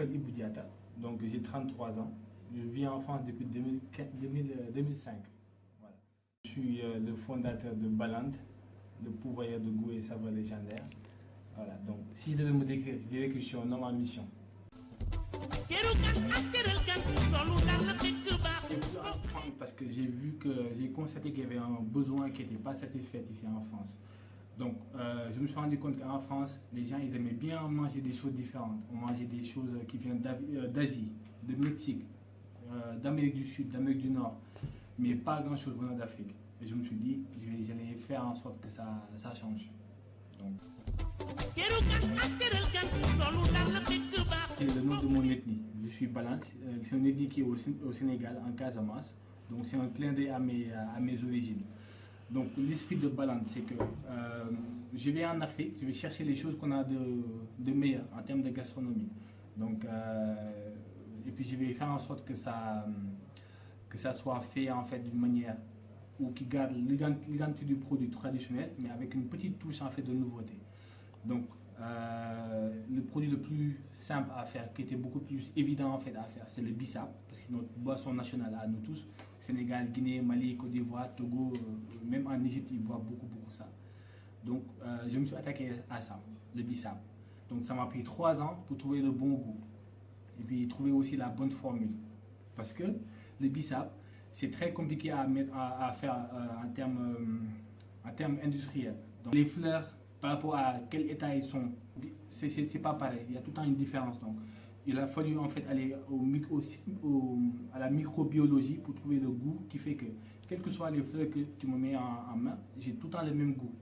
m'appelle Ibou Diatta, donc j'ai 33 ans. Je vis en France depuis 2005. Voilà. Je suis le fondateur de Balant, le pourvoyeur de goût et saveurs légendaires. Voilà, donc si je devais me décrire, je dirais que je suis un homme en mission. J'ai voulu entreprendre parce que j'ai constaté qu'il y avait un besoin qui n'était pas satisfait ici en France. Donc, je me suis rendu compte qu'en France, les gens, ils aimaient bien manger des choses différentes. On mangeait des choses qui viennent d'Asie, de Mexique, d'Amérique du Sud, d'Amérique du Nord, mais pas grand-chose venant d'Afrique. Et je me suis dit, j'allais faire en sorte que ça change. Donc, c'est le nom de mon ethnie. Je suis Balant. C'est une ethnie qui est au Sénégal, en Casamance. Donc, c'est un clin d'œil à mes origines. Donc l'esprit de Balant, c'est que je vais en Afrique, je vais chercher les choses qu'on a de meilleures en termes de gastronomie. Donc, et puis je vais faire en sorte que ça soit fait en fait d'une manière ou qui garde l'identité du produit traditionnel, mais avec une petite touche en fait de nouveauté. Donc le produit le plus simple à faire, qui était beaucoup plus évident en fait à faire, c'est le bissap, parce que c'est notre boisson nationale à nous tous. Sénégal, Guinée, Mali, Côte d'Ivoire, Togo, même en Égypte, ils boivent beaucoup ça. Donc je me suis attaqué à ça, le bissap. Donc ça m'a pris 3 ans pour trouver le bon goût. Et puis trouver aussi la bonne formule. Parce que le bissap, c'est très compliqué à faire en termes industriels. Donc les fleurs, par rapport à quel état ils sont, c'est pas pareil, il y a tout le temps une différence. Donc il a fallu en fait aller à la microbiologie pour trouver le goût qui fait que, quelles que soient les fleurs que tu me mets en main, j'ai tout le temps le même goût.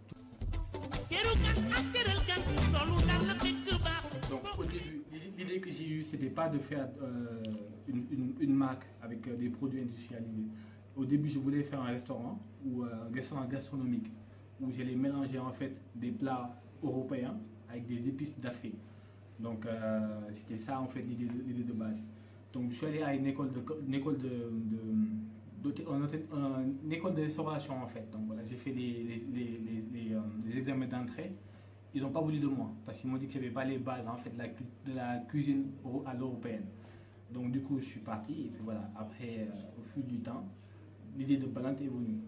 Donc au début, l'idée que j'ai eue, c'était pas de faire une marque avec des produits industrialisés. Au début, je voulais faire un restaurant ou un restaurant gastronomique où j'allais mélanger en fait des plats européens avec des épices d'Afrique. Donc c'était ça en fait l'idée de base. Donc je suis allé à une école de restauration en fait. Donc voilà, j'ai fait les examens d'entrée. Ils n'ont pas voulu de moi parce qu'ils m'ont dit que je n'avais pas les bases en fait de la cuisine à l'européenne. Donc du coup je suis parti et puis voilà, après au fil du temps, l'idée de Balant est venue.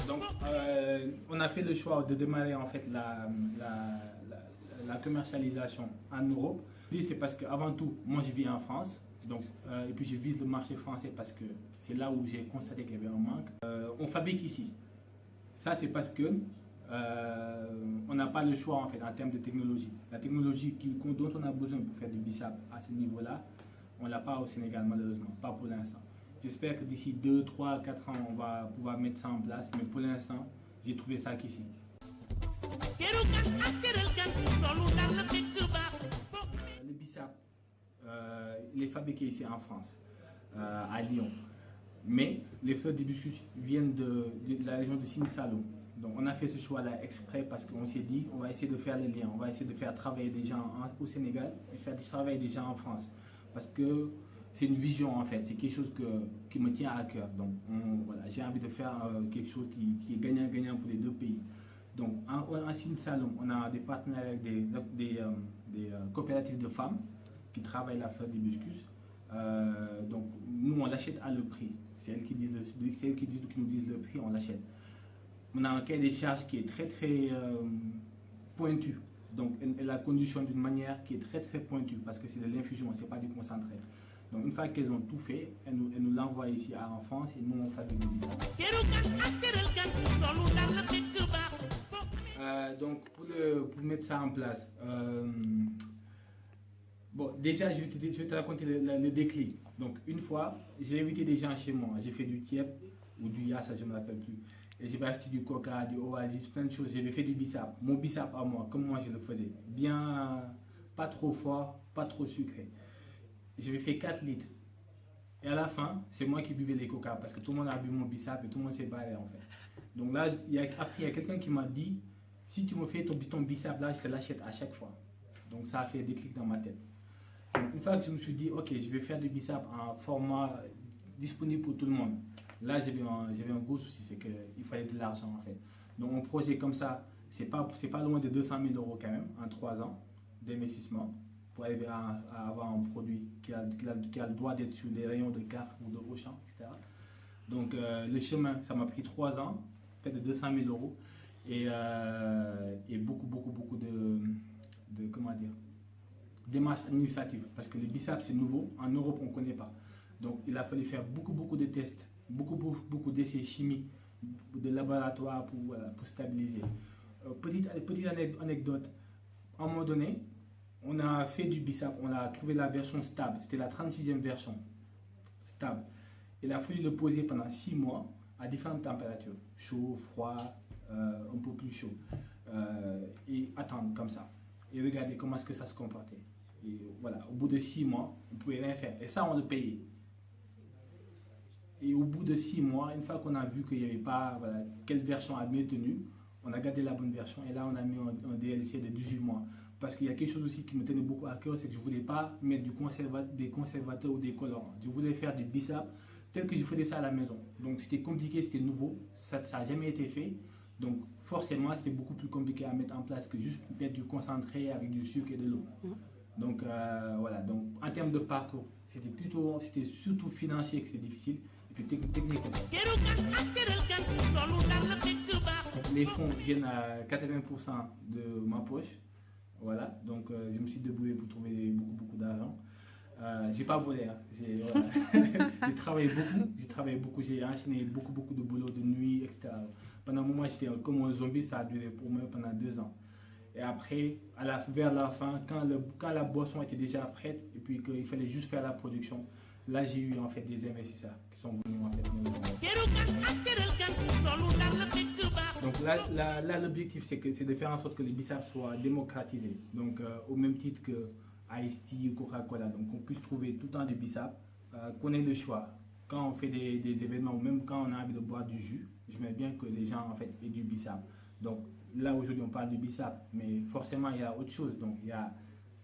Donc, on a fait le choix de démarrer en fait la commercialisation en Europe. C'est parce qu'avant tout, moi je vis en France. Donc, et puis je vise le marché français parce que c'est là où j'ai constaté qu'il y avait un manque. On fabrique ici. Ça c'est parce que on n'a pas le choix en fait en termes de technologie. La technologie dont on a besoin pour faire du bissap à ce niveau-là, on ne l'a pas au Sénégal malheureusement, pas pour l'instant. J'espère que d'ici 2, 3, 4 ans, on va pouvoir mettre ça en place, mais pour l'instant, j'ai trouvé ça qu'ici. Le bissap, il est fabriqué ici en France, à Lyon. Mais les fleurs d'hibiscus viennent de la région de Sine Saloum. Donc on a fait ce choix-là exprès parce qu'on s'est dit, on va essayer de faire le lien, on va essayer de faire travailler des gens au Sénégal et faire travailler des gens en France. Parce que c'est une vision en fait, c'est quelque chose qui me tient à cœur. Donc voilà, j'ai envie de faire quelque chose qui est gagnant-gagnant pour les deux pays. Donc en Sine Saloum, on a des partenaires avec des coopératives de femmes qui travaillent la fleur d'hibiscus. Donc nous on l'achète à le prix. C'est elles qui nous disent le prix, on l'achète. On a un cahier des charges qui est très pointu. Donc elle la conditionne d'une manière qui est très pointue parce que c'est de l'infusion, c'est pas du concentré. Donc une fois qu'elles ont tout fait, elles nous l'envoient ici en France et nous on fait du bissap. Donc pour mettre ça en place, bon déjà je vais te raconter le déclic. Donc une fois, j'ai invité des gens chez moi, j'ai fait du tiep ou du yassa, je ne me rappelle plus. Et j'ai acheté du coca, du oasis, plein de choses. J'avais fait du bissap, mon bissap à moi, comme moi je le faisais. Bien, pas trop fort, pas trop sucré. J'avais fait 4 litres. Et à la fin, c'est moi qui buvais les coca parce que tout le monde a bu mon bissap et tout le monde s'est barré en fait. Donc là, après, il y a quelqu'un qui m'a dit, si tu me fais ton bissap là, je te l'achète à chaque fois. Donc ça a fait des clics dans ma tête. Donc, une fois que je me suis dit, ok, je vais faire du bissap en format disponible pour tout le monde. Là, j'avais un gros souci, c'est qu'il fallait de l'argent en fait. Donc un projet comme ça, c'est pas loin de 200 000 euros quand même en 3 ans d'investissement pour arriver à avoir un produit qui a le droit d'être sur des rayons de Carrefour ou de Auchan, etc. Donc le chemin, ça m'a pris 3 ans, peut-être de 200 000 euros et beaucoup comment dire, démarches administratives parce que le BISAP c'est nouveau, en Europe on ne connaît pas. Donc il a fallu faire beaucoup de tests, beaucoup d'essais chimiques de laboratoire pour stabiliser. Petite anecdote, à un moment donné, on a fait du BISAP, on a trouvé la version stable, c'était la 36e version stable. Il a fallu le poser pendant 6 mois à différentes températures, chaud, froid, un peu plus chaud, et attendre comme ça. Et regarder comment est-ce que ça se comportait. Et voilà, au bout de 6 mois, on ne pouvait rien faire. Et ça, on le payait. Et au bout de 6 mois, une fois qu'on a vu qu'il n'y avait pas quelle version a mieux tenu, on a gardé la bonne version et là on a mis un DLC de 18 mois. Parce qu'il y a quelque chose aussi qui me tenait beaucoup à cœur, c'est que je ne voulais pas mettre des conservateurs ou des colorants. Je voulais faire du BISAP tel que je faisais ça à la maison. Donc c'était compliqué, c'était nouveau, ça n'a jamais été fait. Donc forcément c'était beaucoup plus compliqué à mettre en place que juste mettre du concentré avec du sucre et de l'eau. Donc voilà, donc en termes de parcours, c'était surtout financier que c'était difficile. Et puis technique. Les fonds viennent à 80% de ma poche. Voilà, donc je me suis débrouillé pour trouver beaucoup d'argent. J'ai pas volé, hein. J'ai travaillé beaucoup, j'ai enchaîné beaucoup de boulot de nuit, etc. Pendant un moment, j'étais comme un zombie, ça a duré pour moi pendant 2 ans. Et après, vers la fin, quand la boisson était déjà prête et puis qu'il fallait juste faire la production, là j'ai eu en fait des investisseurs qui sont venus en fait. Donc là l'objectif c'est de faire en sorte que les BISAP soient démocratisés. Donc au même titre que Ice Tea ou Coca-Cola. Donc on puisse trouver tout le temps des BISAP, qu'on ait le choix. Quand on fait des événements ou même quand on a envie de boire du jus, j'aimerais bien que les gens en fait aient du BISAP. Donc là aujourd'hui on parle du BISAP, mais forcément il y a autre chose. Donc il y a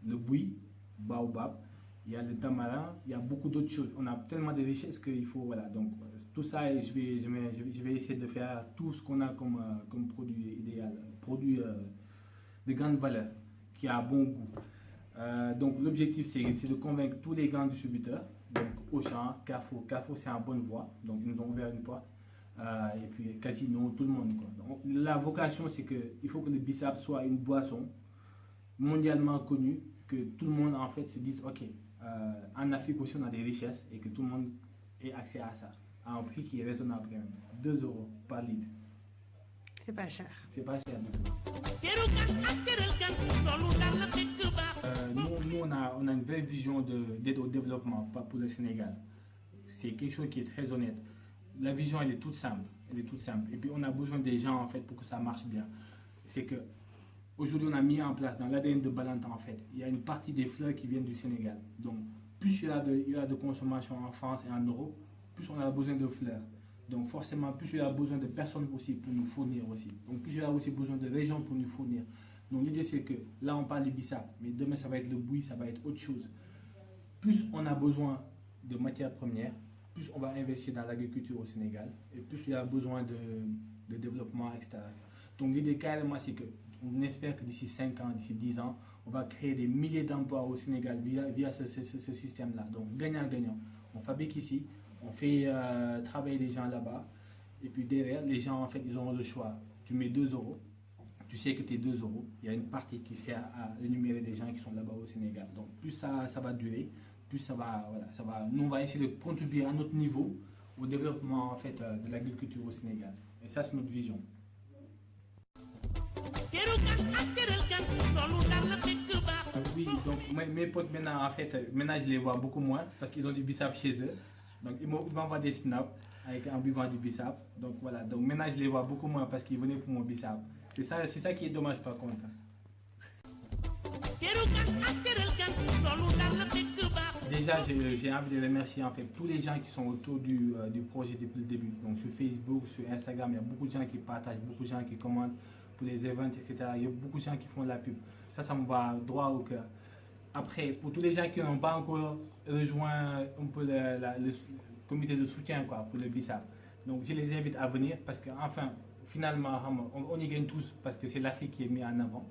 le buis, baobab, il y a le tamarin, il y a beaucoup d'autres choses. On a tellement de richesses qu'il faut, voilà. Donc tout ça, je vais essayer de faire tout ce qu'on a comme produit idéal, produit de grande valeur, qui a bon goût. Donc l'objectif c'est de convaincre tous les grands distributeurs, donc Auchan, Carrefour c'est en bonne voie, donc ils nous ont ouvert une porte, et puis Casino, tout le monde, quoi. Donc, la vocation c'est qu'il faut que le BISAP soit une boisson mondialement connue, que tout le monde en fait se dise ok, en Afrique aussi on a des richesses et que tout le monde ait accès à ça, à un prix qui est raisonnable quand même, 2 euros par litre. C'est pas cher. C'est pas cher du tout. Nous on a une vraie vision d'aide au développement, pas pour le Sénégal. C'est quelque chose qui est très honnête. La vision elle est toute simple. Et puis on a besoin des gens en fait pour que ça marche bien. C'est que aujourd'hui on a mis en place dans l'ADN de Balanta en fait, il y a une partie des fleurs qui viennent du Sénégal. Donc plus il y a de consommation en France et en Europe, plus on a besoin de fleurs. Donc forcément, plus il y a besoin de personnes aussi pour nous fournir aussi. Donc plus il y a aussi besoin de régions pour nous fournir. Donc l'idée c'est que là on parle du BISAP, mais demain ça va être le buis, ça va être autre chose. Plus on a besoin de matières premières, plus on va investir dans l'agriculture au Sénégal, et plus il y a besoin de développement, etc. Donc l'idée carrément c'est qu'on espère que d'ici 5 ans, d'ici 10 ans, on va créer des milliers d'emplois au Sénégal via ce système-là. Donc gagnant-gagnant. On fabrique ici, on fait travailler les gens là-bas, et puis derrière, les gens en fait, ils auront le choix. Tu mets 2 euros, tu sais que tes 2 euros, il y a une partie qui sert à rémunérer des gens qui sont là-bas au Sénégal. Donc plus ça va durer, plus ça va, nous on va essayer de contribuer à notre niveau au développement en fait, de l'agriculture au Sénégal. Et ça c'est notre vision. Oui, donc mes potes maintenant, en fait, maintenant je les vois beaucoup moins parce qu'ils ont du BISAP chez eux. Donc ils m'envoient des snaps en buvant du BISAP. Donc voilà, donc maintenant je les vois beaucoup moins parce qu'ils venaient pour mon BISAP. C'est ça qui est dommage par contre. Déjà j'ai envie de remercier en fait tous les gens qui sont autour du projet depuis le début. Donc sur Facebook, sur Instagram, il y a beaucoup de gens qui partagent, beaucoup de gens qui commentent pour les events, etc. Il y a beaucoup de gens qui font de la pub. Ça me va droit au cœur. Après, pour tous les gens qui n'ont pas encore rejoint un peu le comité de soutien quoi, pour le BISAP, donc je les invite à venir parce que enfin, finalement, on y gagne tous parce que c'est l'Afrique qui est mise en avant.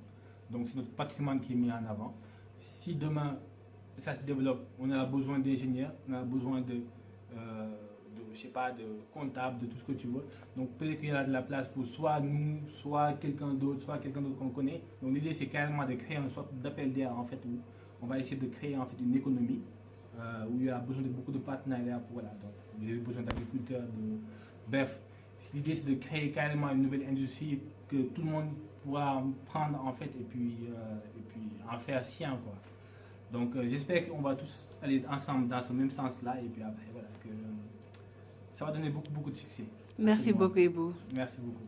Donc c'est notre patrimoine qui est mis en avant. Si demain ça se développe, on a besoin d'ingénieurs, on a besoin je sais pas, de comptables, de tout ce que tu veux. Donc peut-être qu'il y a de la place pour soit nous, soit quelqu'un d'autre qu'on connaît. Donc l'idée c'est carrément de créer une sorte d'appel d'air en fait où on va essayer de créer en fait une économie où il y a besoin de beaucoup de partenariats. Voilà, donc il y a besoin d'agriculteurs, bref. L'idée c'est de créer carrément une nouvelle industrie que tout le monde pourra prendre en fait et puis en faire sien quoi. Donc j'espère qu'on va tous aller ensemble dans ce même sens là et puis après voilà que ça va donner beaucoup de succès. Merci beaucoup Ibou. Merci beaucoup.